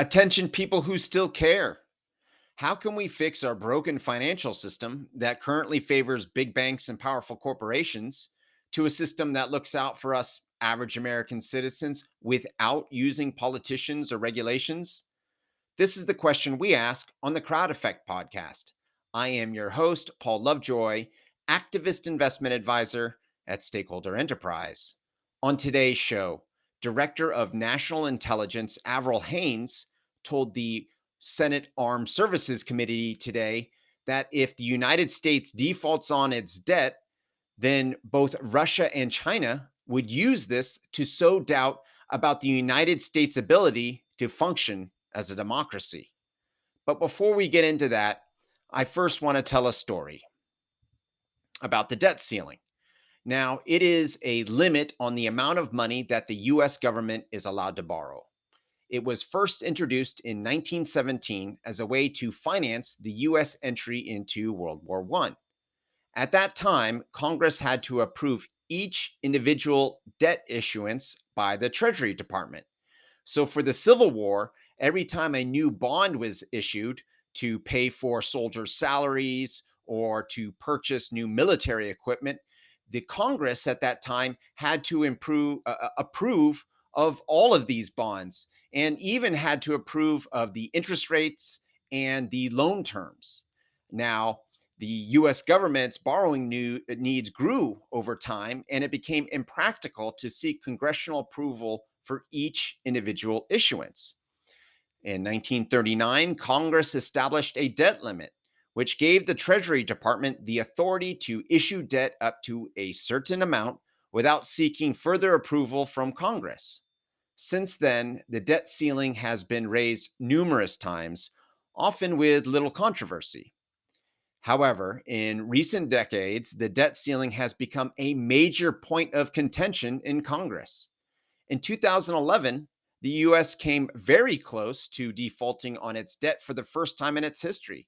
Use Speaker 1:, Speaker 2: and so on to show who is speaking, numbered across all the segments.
Speaker 1: Attention, people who still care. How can we fix our broken financial system that currently favors big banks and powerful corporations to a system that looks out for us, average American citizens, without using politicians or regulations? This is the question we ask on the Crowd Effect podcast. I am your host, Paul Lovejoy, activist investment advisor at Stakeholder Enterprise. On today's show, Director of National Intelligence Avril Haines told the Senate Armed Services Committee today that if the United States defaults on its debt, then both Russia and China would use this to sow doubt about the United States' ability to function as a democracy. But before we get into that, I first want to tell a story about the debt ceiling. Now, it is a limit on the amount of money that the US government is allowed to borrow. It was first introduced in 1917 as a way to finance the US entry into World War I. At that time, Congress had to approve each individual debt issuance by the Treasury Department. So for the Civil War, every time a new bond was issued to pay for soldiers' salaries or to purchase new military equipment, the Congress at that time had to approve of all of these bonds and even had to approve of the interest rates and the loan terms. Now, the US government's borrowing needs grew over time, and it became impractical to seek congressional approval for each individual issuance. In 1939, Congress established a debt limit, which gave the Treasury Department the authority to issue debt up to a certain amount without seeking further approval from Congress. Since then, the debt ceiling has been raised numerous times, often with little controversy. However, in recent decades, the debt ceiling has become a major point of contention in Congress. In 2011, the US came very close to defaulting on its debt for the first time in its history.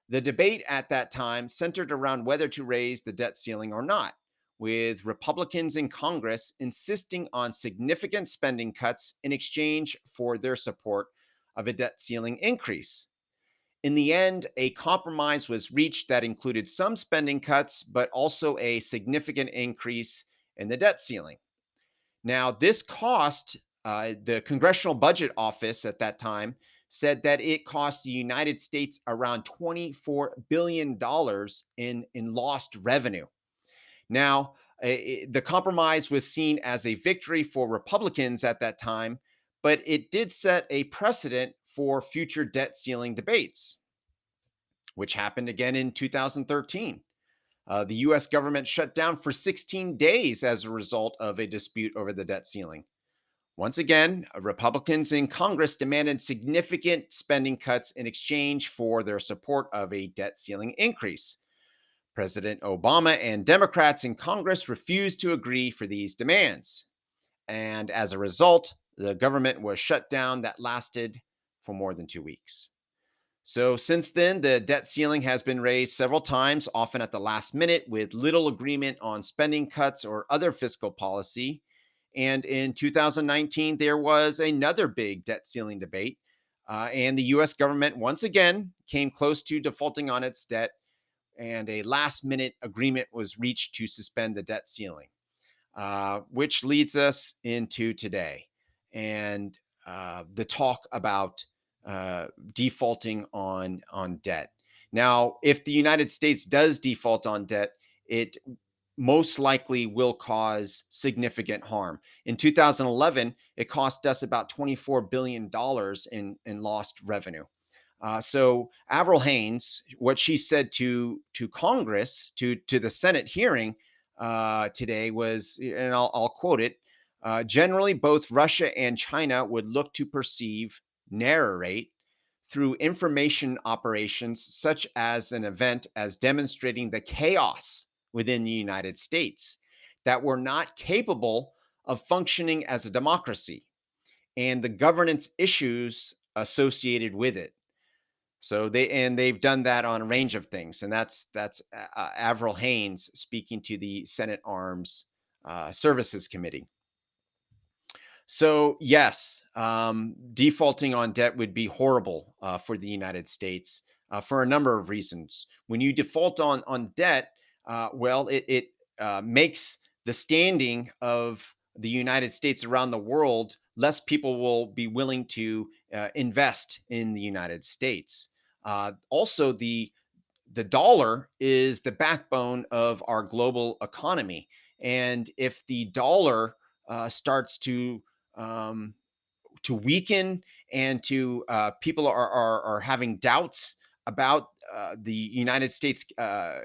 Speaker 1: The debate at that time centered around whether to raise the debt ceiling or not, with Republicans in Congress insisting on significant spending cuts in exchange for their support of a debt ceiling increase. In the end, a compromise was reached that included some spending cuts, but also a significant increase in the debt ceiling. Now, this cost the Congressional Budget Office at that time said that it cost the United States around $24 billion in lost revenue. Now, the compromise was seen as a victory for Republicans at that time, but it did set a precedent for future debt ceiling debates, which happened again in 2013. The US government shut down for 16 days as a result of a dispute over the debt ceiling. Once again, Republicans in Congress demanded significant spending cuts in exchange for their support of a debt ceiling increase. President Obama and Democrats in Congress refused to agree for these demands. And as a result, the government was shut down that lasted for more than 2 weeks. So, since then, the debt ceiling has been raised several times, often at the last minute, with little agreement on spending cuts or other fiscal policy. And in 2019, there was another big debt ceiling debate. And the US government once again came close to defaulting on its debt, and a last minute agreement was reached to suspend the debt ceiling, which leads us into today and the talk about defaulting on debt. Now, if the United States does default on debt, it most likely will cause significant harm. In 2011, it cost us about $24 billion in lost revenue. So Avril Haines, what she said to Congress, to the Senate hearing today was, and I'll quote it: generally, both Russia and China would look to perceive, narrate through information operations such as an event as demonstrating the chaos within the United States that we're not capable of functioning as a democracy and the governance issues associated with it. So they've done that on a range of things, and that's Avril Haines speaking to the Senate Arms Services Committee. So, yes, defaulting on debt would be horrible for the United States for a number of reasons. When you default on debt, well, it makes the standing of the United States around the world. Less people will be willing to invest in the United States. Also, the dollar is the backbone of our global economy. And if the dollar starts um, to weaken and to people are having doubts about the United States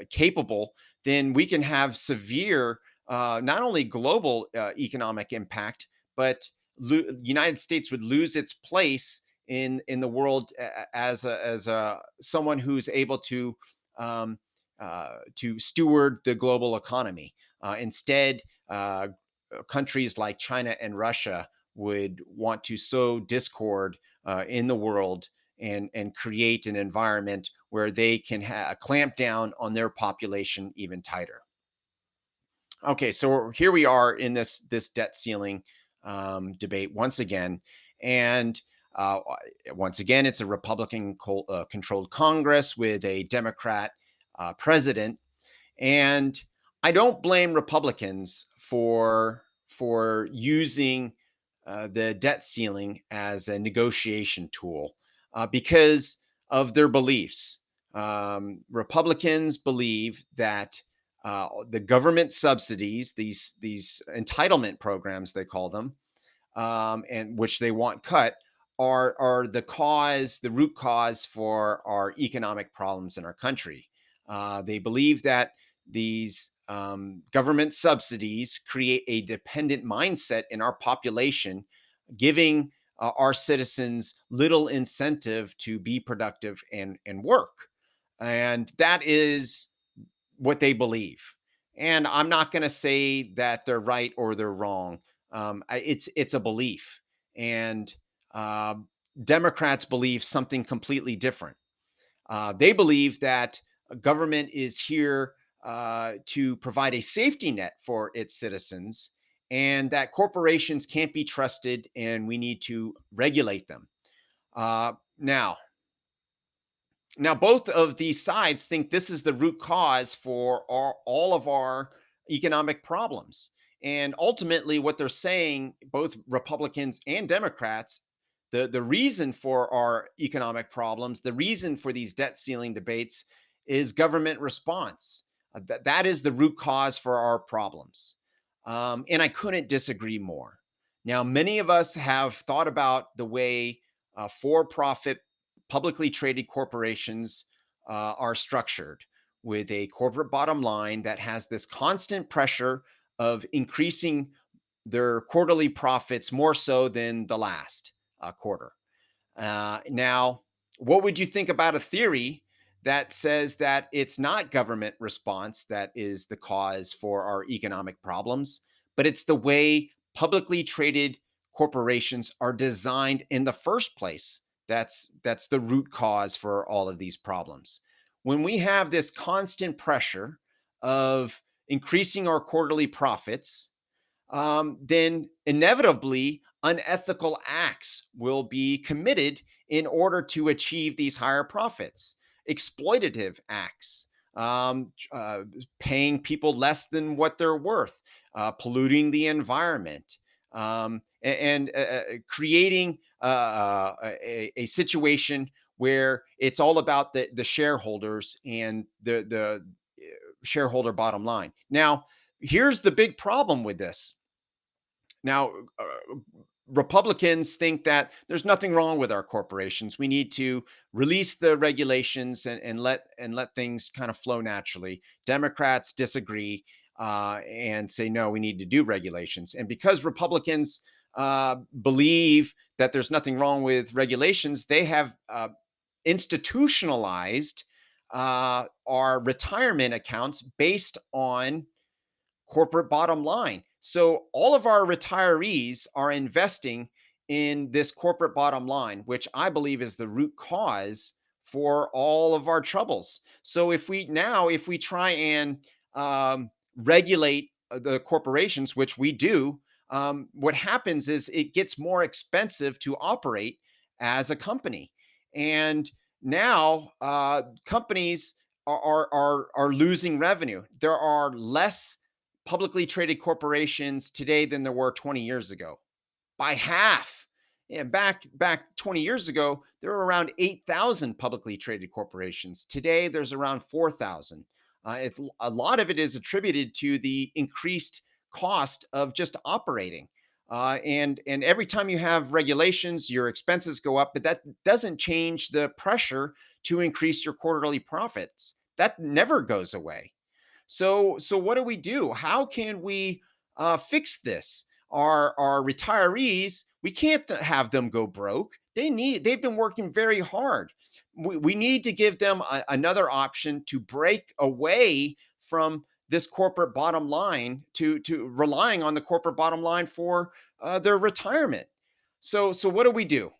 Speaker 1: capable, then we can have severe not only global economic impact, but United States would lose its place in the world as a someone who's able um, to steward the global economy. Instead, countries like China and Russia would want to sow discord in the world and create an environment where they can clamp down on their population even tighter. Okay, so here we are in this debt ceiling debate once again, and once again, it's a Republican controlled Congress with a Democrat president, and I don't blame Republicans for using the debt ceiling as a negotiation tool because of their beliefs. Republicans believe that the government subsidies, these entitlement programs, they call them, and which they want cut, are the root cause for our economic problems in our country. They believe that these government subsidies create a dependent mindset in our population, giving our citizens little incentive to be productive and work. And that is what they believe. And I'm not going to say that they're right or they're wrong. It's a belief, and uh, Democrats believe something completely different. They believe that government is here to provide a safety net for its citizens, and that corporations can't be trusted, and we need to regulate them. Now, both of these sides think this is the root cause for all of our economic problems. And ultimately, what they're saying, both Republicans and Democrats, the reason for our economic problems, the reason for these debt ceiling debates is government response. That is the root cause for our problems. And I couldn't disagree more. Now, many of us have thought about the way for profit publicly traded corporations are structured with a corporate bottom line that has this constant pressure of increasing their quarterly profits more so than the last quarter. Now, what would you think about a theory that says that it's not government response that is the cause for our economic problems, but it's the way publicly traded corporations are designed in the first place? That's the root cause for all of these problems. When we have this constant pressure of increasing our quarterly profits, then inevitably unethical acts will be committed in order to achieve these higher profits. Exploitative acts, paying people less than what they're worth, polluting the environment, and creating a situation where it's all about the shareholders and the shareholder bottom line. Now, here's the big problem with this. Now, Republicans think that there's nothing wrong with our corporations. We need to release the regulations and let things kind of flow naturally. Democrats disagree and say no, we need to do regulations. And because Republicans believe that there's nothing wrong with regulations, they have institutionalized our retirement accounts based on corporate bottom line. So all of our retirees are investing in this corporate bottom line, which I believe is the root cause for all of our troubles. So if we try and regulate the corporations, which we do, what happens is it gets more expensive to operate as a company. And now companies are losing revenue. There are less publicly traded corporations today than there were 20 years ago, by half. Yeah, back 20 years ago, there were around 8,000 publicly traded corporations. Today, there's around 4,000. It's a lot of it is attributed to the increased cost of just operating. And every time you have regulations, your expenses go up, but that doesn't change the pressure to increase your quarterly profits. That never goes away. So what do we do? How can we fix this? Our retirees, we can't have them go broke. They've been working very hard. We need to give them another option to break away from this corporate bottom line, to relying on the corporate bottom line for their retirement. So what do we do?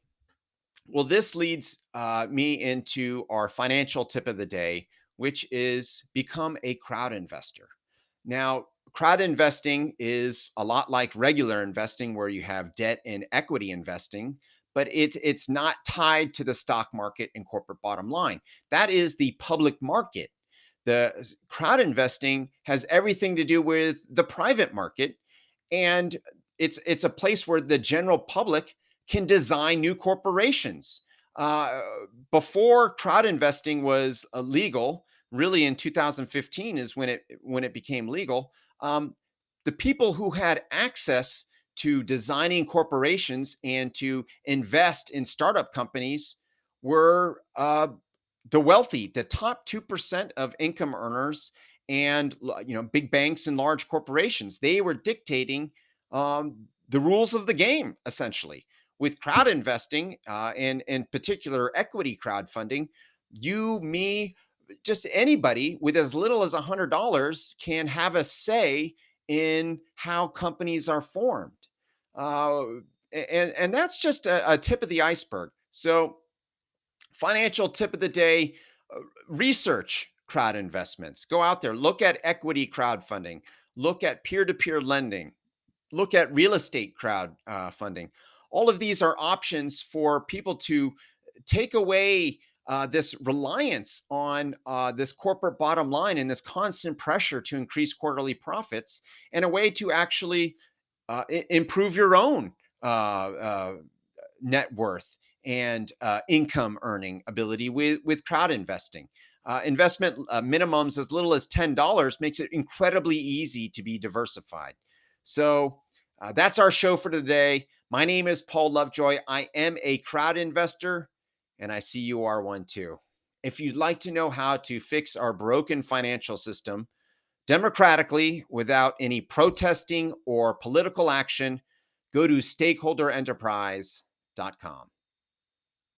Speaker 1: Well, this leads me into our financial tip of the day, which is become a crowd investor. Now, crowd investing is a lot like regular investing, where you have debt and equity investing, but it's not tied to the stock market and corporate bottom line. That is the public market. The crowd investing has everything to do with the private market, and it's a place where the general public can design new corporations. Uh, Before crowd investing was illegal, really in 2015 is when it became legal. Um, the people who had access to designing corporations and to invest in startup companies were the wealthy, the top 2% of income earners, and big banks and large corporations. They were dictating the rules of the game, essentially. With crowd investing, and in particular equity crowdfunding, you, me, just anybody with as little as $100 can have a say in how companies are formed. Uh, and that's just a tip of the iceberg. So, financial tip of the day: research crowd investments. Go out there, look at equity crowdfunding, look at peer to peer lending, look at real estate crowd funding. All of these are options for people to take away this reliance on this corporate bottom line and this constant pressure to increase quarterly profits, and a way to actually improve your own net worth and income earning ability with crowd investing. Investment minimums as little as $10 makes it incredibly easy to be diversified. So that's our show for today. My name is Paul Lovejoy. I am a crowd investor, and I see you are one too. If you'd like to know how to fix our broken financial system democratically without any protesting or political action, go to stakeholderenterprise.com.